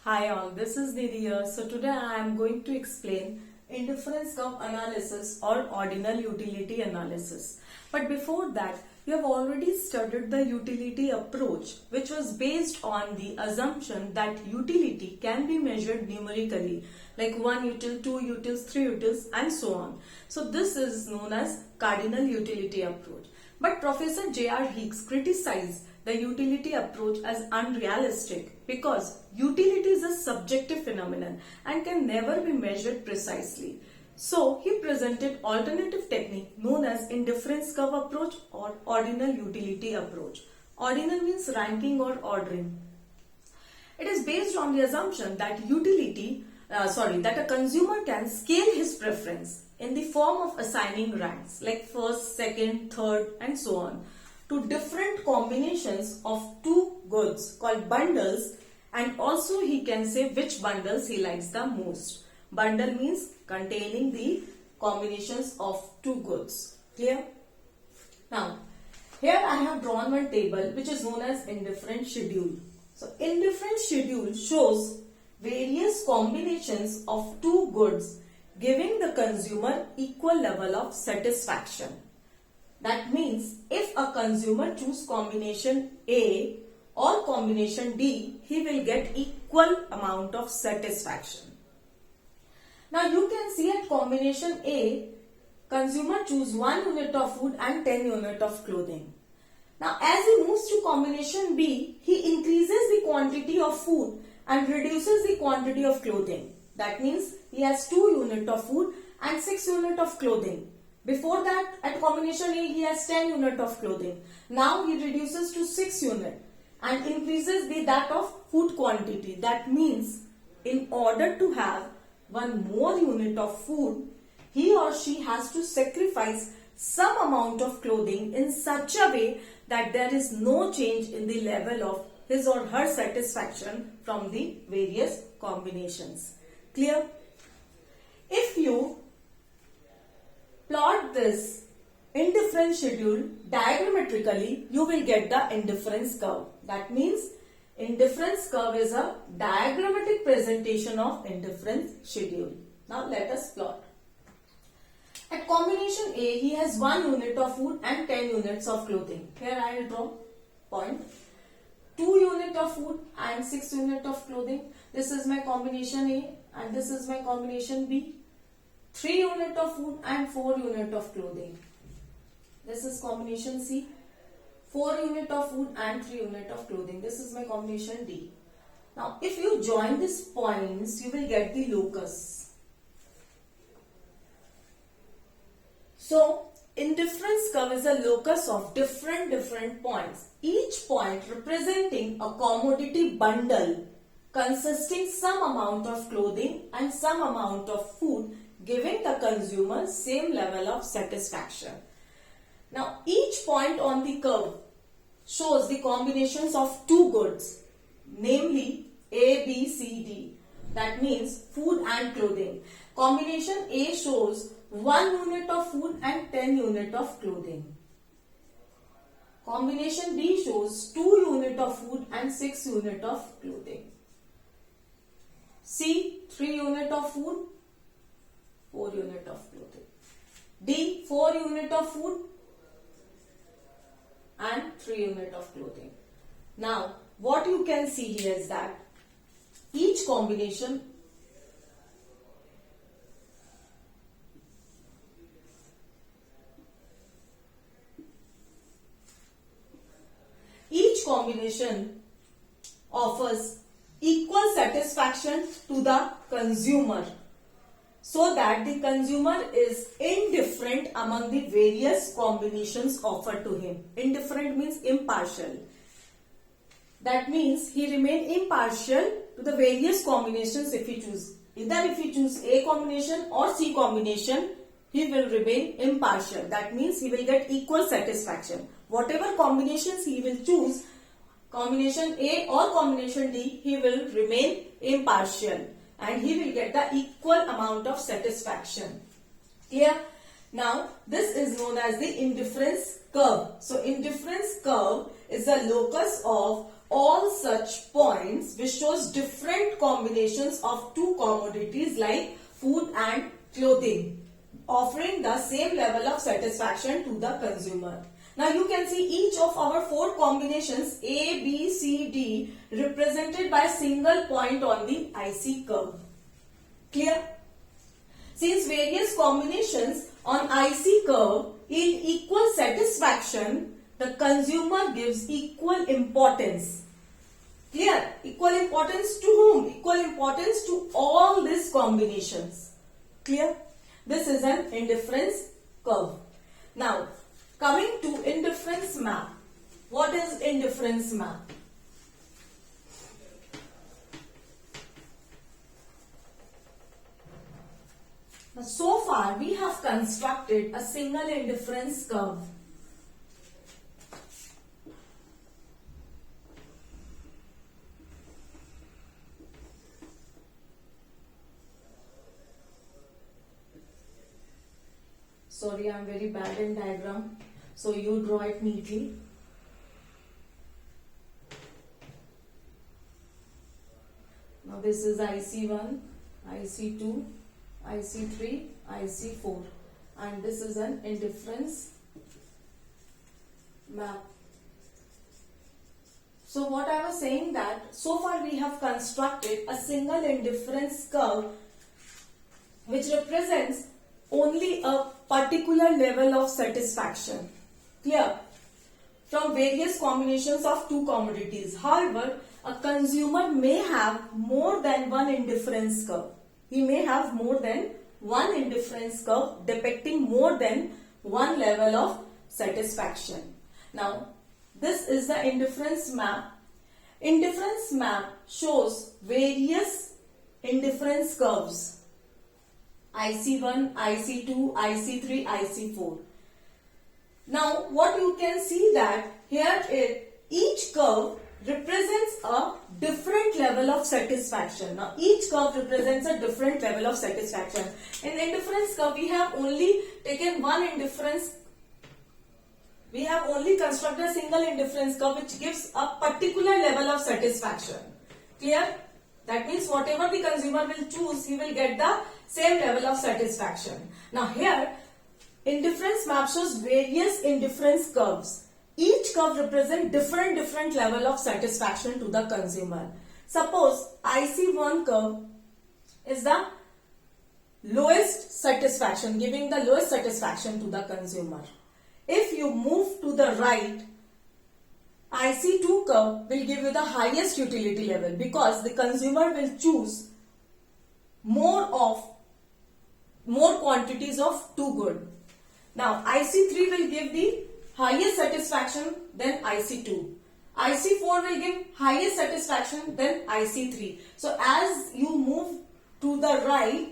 Hi all, this is Nidhi here. So today I am going to explain indifference curve analysis or ordinal utility analysis. But before that, you have already studied the utility approach, which was based on the assumption that utility can be measured numerically, like 1 util, 2 utils, 3 utils and so on. So this is known as cardinal utility approach. But Professor J.R. Hicks criticized the utility approach as unrealistic because utility is a subjective phenomenon and can never be measured precisely. So he presented alternative technique known as indifference curve approach or ordinal utility approach. Ordinal means ranking or ordering. It is based on the assumption that that a consumer can scale his preference in the form of assigning ranks like first, second, third and so on to different combinations of two goods called bundles, and also he can say which bundles he likes the most. Bundle means containing the combinations of two goods. Clear? Now, here I have drawn one table which is known as indifference schedule. So, indifference schedule shows various combinations of two goods giving the consumer equal level of satisfaction. That means if a consumer choose combination A or combination D, he will get equal amount of satisfaction. Now you can see at combination A, consumer choose 1 unit of food and 10 unit of clothing. Now as he moves to combination B, he increases the quantity of food and reduces the quantity of clothing. That means he has 2 unit of food and 6 unit of clothing. Before that, at combination A, he has 10 unit of clothing. Now he reduces to 6 unit and increases that of food quantity. That means in order to have one more unit of food, he or she has to sacrifice some amount of clothing in such a way that there is no change in the level of his or her satisfaction from the various combinations. Clear? If you plot this indifference schedule diagrammatically, you will get the indifference curve. That means indifference curve is a diagrammatic presentation of indifference schedule. Now let us plot. At combination A, he has 1 unit of food and 10 units of clothing. Here I will draw point. 2 unit of food and 6 unit of clothing. This is my combination A and this is my combination B. 3 unit of food and 4 unit of clothing. This is combination C. 4 unit of food and 3 unit of clothing. This is my combination D. Now if you join these points, you will get the locus. So indifference curve is a locus of different points. Each point representing a commodity bundle consisting some amount of clothing and some amount of food, giving the consumer same level of satisfaction. Now each point on the curve shows the combinations of two goods, namely A, B, C, D. That means food and clothing. Combination A shows 1 unit of food and 10 unit of clothing. Combination B shows 2 unit of food and 6 unit of clothing. C, 3 unit of food, 4 unit of clothing. D, 4 unit of food and 3 unit of clothing. Now, what you can see here is that each combination offers equal satisfaction to the consumer, so that the consumer is indifferent among the various combinations offered to him. Indifferent means impartial. That means he remains impartial to the various combinations if he choose. Either if he choose A combination or C combination, he will remain impartial. That means he will get equal satisfaction. Whatever combinations he will choose, combination A or combination D, he will remain impartial and he will get the equal amount of satisfaction. Clear? Now, this is known as the indifference curve. So, indifference curve is the locus of all such points which shows different combinations of two commodities like food and clothing, offering the same level of satisfaction to the consumer. Now you can see each of our four combinations A, B, C, D represented by a single point on the IC curve. Clear? Since various combinations on IC curve yield equal satisfaction, the consumer gives equal importance. Clear? Equal importance to whom? Equal importance to all these combinations. Clear? This is an indifference curve. Now, coming to indifference map. What is indifference map? Now, so far we have constructed a single indifference curve. Sorry, I am very bad in diagram. So you draw it neatly. Now this is IC1, IC2, IC3, IC4, and this is an indifference map. So what I was saying that so far we have constructed a single indifference curve which represents only a particular level of satisfaction. Clear? From various combinations of two commodities. However, a consumer may have more than one indifference curve. He may have more than one indifference curve depicting more than one level of satisfaction. Now, this is the indifference map. Indifference map shows various indifference curves. IC1, IC2, IC3, IC4. Now, what you can see that here each curve represents a different level of satisfaction. Now, each curve represents a different level of satisfaction. In the indifference curve, we have only taken one indifference. We have only constructed a single indifference curve which gives a particular level of satisfaction. Clear? That means whatever the consumer will choose, he will get the same level of satisfaction. Now here, indifference map shows various indifference curves. Each curve represents different level of satisfaction to the consumer. Suppose IC1 curve is the lowest satisfaction, giving the lowest satisfaction to the consumer. If you move to the right, IC2 curve will give you the highest utility level because the consumer will choose more quantities of two good. Now IC3 will give the highest satisfaction than IC2. IC4 will give highest satisfaction than IC3. So as you move to the right,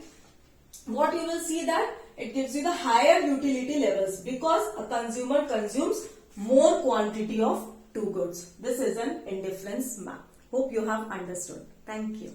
what you will see that it gives you the higher utility levels because a consumer consumes more quantity of two goods. This is an indifference map. Hope you have understood. Thank you.